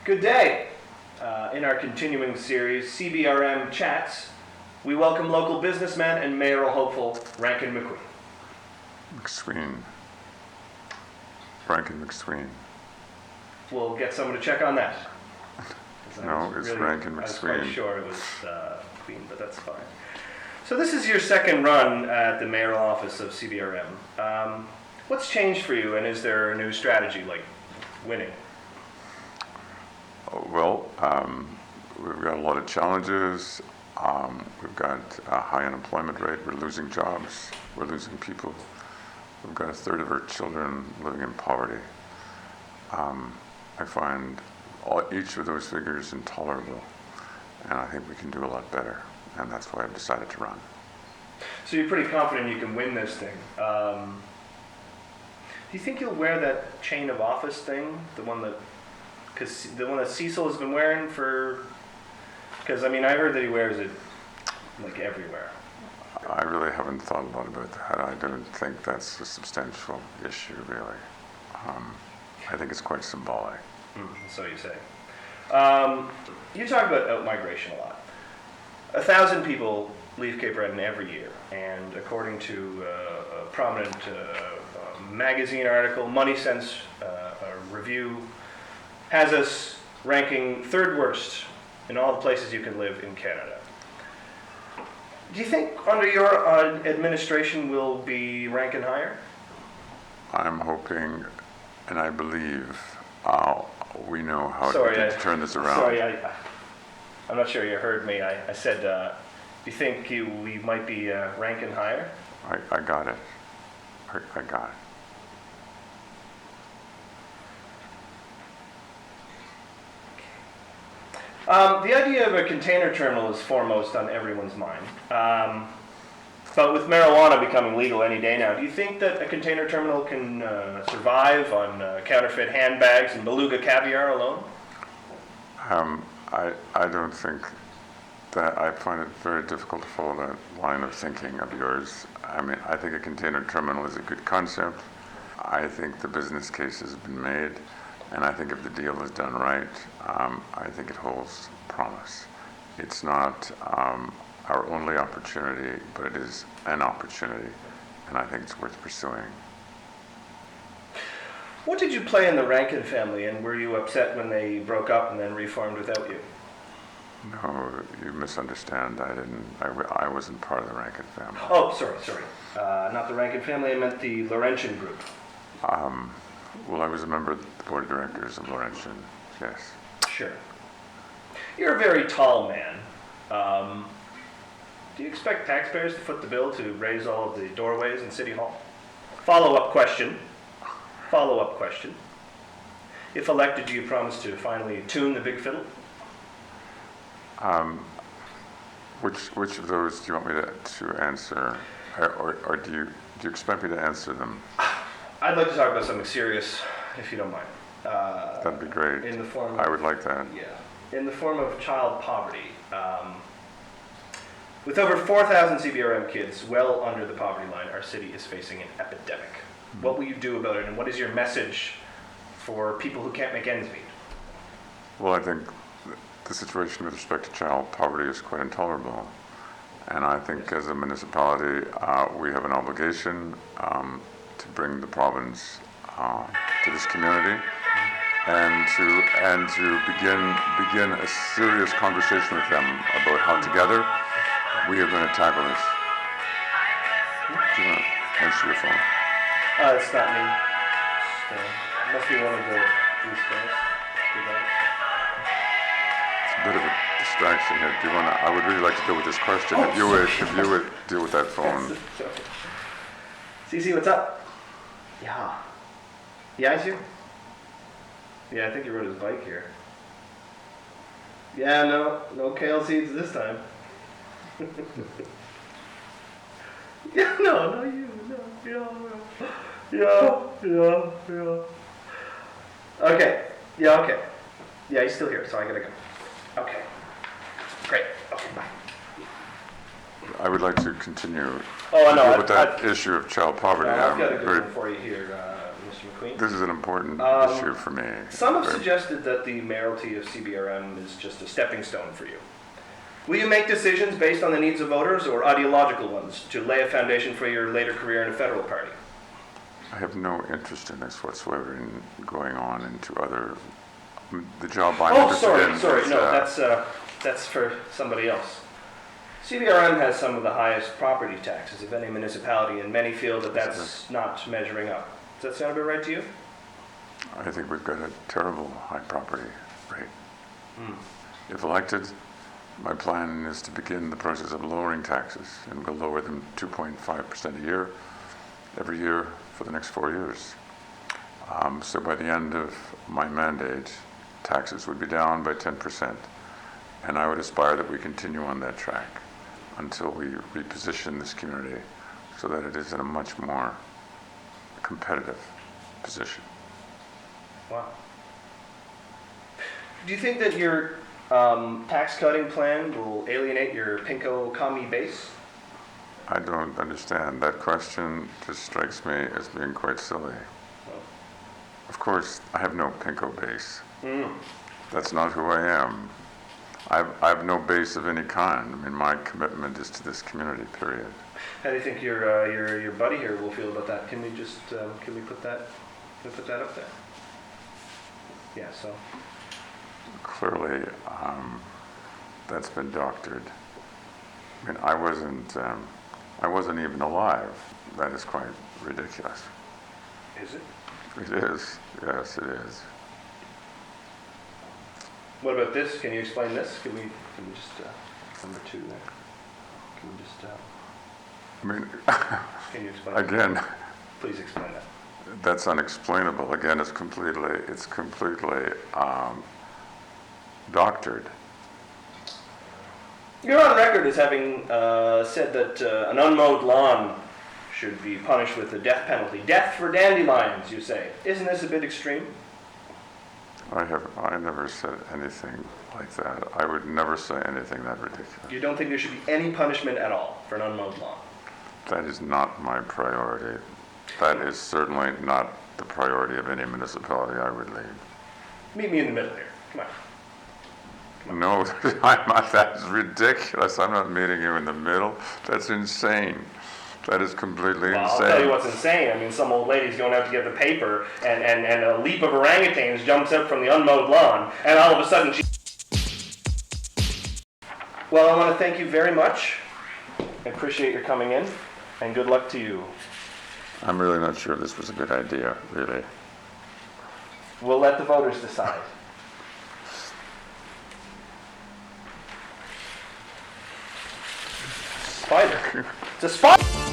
Good day. In our continuing series, CBRM Chats, we welcome local businessman and mayoral hopeful Rankin MacQuaid. MacSween. Rankin MacSween. We'll get someone to check on that. No, it's Rankin MacSween. I was quite sure it was Queen, but that's fine. So this is your second run at the mayoral office of CBRM. What's changed for you, and is there a new strategy, like winning? Well, we've got a lot of challenges. We've got a high unemployment rate. We're losing jobs. We're losing people. We've got a third of our children living in poverty. I find each of those figures intolerable, and I think we can do a lot better, and that's why I've decided to run. So you're pretty confident you can win this thing. Do you think you'll wear that chain of office thing, the one that Cecil has been wearing for? Because I heard that he wears it like everywhere. I really haven't thought a lot about that. I don't think that's a substantial issue, really. I think it's quite symbolic. So you say. You talk about out-migration a lot. 1,000 people leave Cape Breton every year, and according to a prominent magazine article, Money Sense review has us ranking third worst in all the places you can live in Canada. Do you think under your administration we'll be ranking higher? I'm hoping, and I believe, we know how to turn this around. Sorry, I'm not sure you heard me. I said, do you think we might be ranking higher? I got it. I got it. The idea of a container terminal is foremost on everyone's mind. But with marijuana becoming legal any day now, do you think that a container terminal can survive on counterfeit handbags and beluga caviar alone? I don't think that. I find it very difficult to follow that line of thinking of yours. I think a container terminal is a good concept. I think the business case has been made, and I think if the deal is done right, I think it holds promise. It's not our only opportunity, but it is an opportunity, and I think it's worth pursuing. What did you play in the Rankin family, and were you upset when they broke up and then reformed without you? No, you misunderstand. I wasn't part of the Rankin family. Oh, sorry. Not the Rankin family, I meant the Laurentian group. Well, I was a member of the board of directors of Laurentian, yes. Sure. You're a very tall man. Do you expect taxpayers to foot the bill to raise all of the doorways in City Hall? Follow-up question. If elected, do you promise to finally tune the big fiddle? Which of those do you want me to answer, or do you expect me to answer them? I'd like to talk about something serious, if you don't mind. That'd be great. In the form of, I would like that. Yeah. In the form of child poverty. With over 4,000 CBRM kids well under the poverty line, our city is facing an epidemic. What will you do about it, and what is your message for people who can't make ends meet? Well, I think the situation with respect to child poverty is quite intolerable. And I think as a municipality, we have an obligation to bring the province to this community and to begin a serious conversation with them about how together we are going to tackle this. Do you want to answer your phone? It's not me. It must be one of these guys. It's a bit of a distraction here. Do you want to? I would really like to deal with this question. If you would deal with that phone. CC, what's up? Yeah. Yeah, I see. Yeah, I think he rode his bike here. Yeah, no kale seeds this time. Yeah, yeah. Okay. Yeah, he's still here, so I gotta go. Okay. Great. Okay, bye. I would like to continue with that issue of child poverty. I've got a good one for you here, Mr. McQuaid. This is an important issue for me. Some have Very- suggested that the mayoralty of CBRM is just a stepping stone for you. Will you make decisions based on the needs of voters or ideological ones to lay a foundation for your later career in a federal party? I have no interest in this whatsoever in going on into other, the job I'm Oh, interested in. sorry, is, no, that's for somebody else. CBRM has some of the highest property taxes of any municipality, and many feel that that's not measuring up. Does that sound about right to you? I think we've got a terrible high property rate. If elected, my plan is to begin the process of lowering taxes, and we'll lower them 2.5% a year, every year for the next 4 years. So by the end of my mandate, taxes would be down by 10%, and I would aspire that we continue on that track until we reposition this community so that it is in a much more competitive position. Wow. Do you think that your tax cutting plan will alienate your Pinko commie base? I don't understand. That question just strikes me as being quite silly. Of course, I have no Pinko base. That's not who I am. I have no base of any kind. I mean, my commitment is to this community, period. How do you think your buddy here will feel about that? Can we just can we put that up there? Yeah. So Clearly, that's been doctored. I mean, I wasn't even alive. That is quite ridiculous. is it? It is. Yes, it is. What about this? Can you explain this? Can we just number 2 there? Can we just I mean, can you explain? again, Please explain that. that's unexplainable. Again, it's completely doctored. You're on record as having said that an unmowed lawn should be punished with the death penalty. Death for dandelions, you say. Isn't this a bit extreme? I never said anything like that. I would never say anything that ridiculous. You don't think there should be any punishment at all for an unmowed lawn? That is not my priority. That is certainly not the priority of any municipality I would lead. Meet me in the middle here. Come on. No, I'm not. That is ridiculous. I'm not meeting you in the middle. That's insane. That is completely Well, insane. I'll tell you what's insane. I mean, some old lady's going out to get the paper, and a leap of orangutans jumps out from the unmowed lawn, and all of a sudden she... Well, I want to thank you very much. I appreciate your coming in, and good luck to you. I'm really not sure this was a good idea, really. We'll let the voters decide. Spider. It's a spider!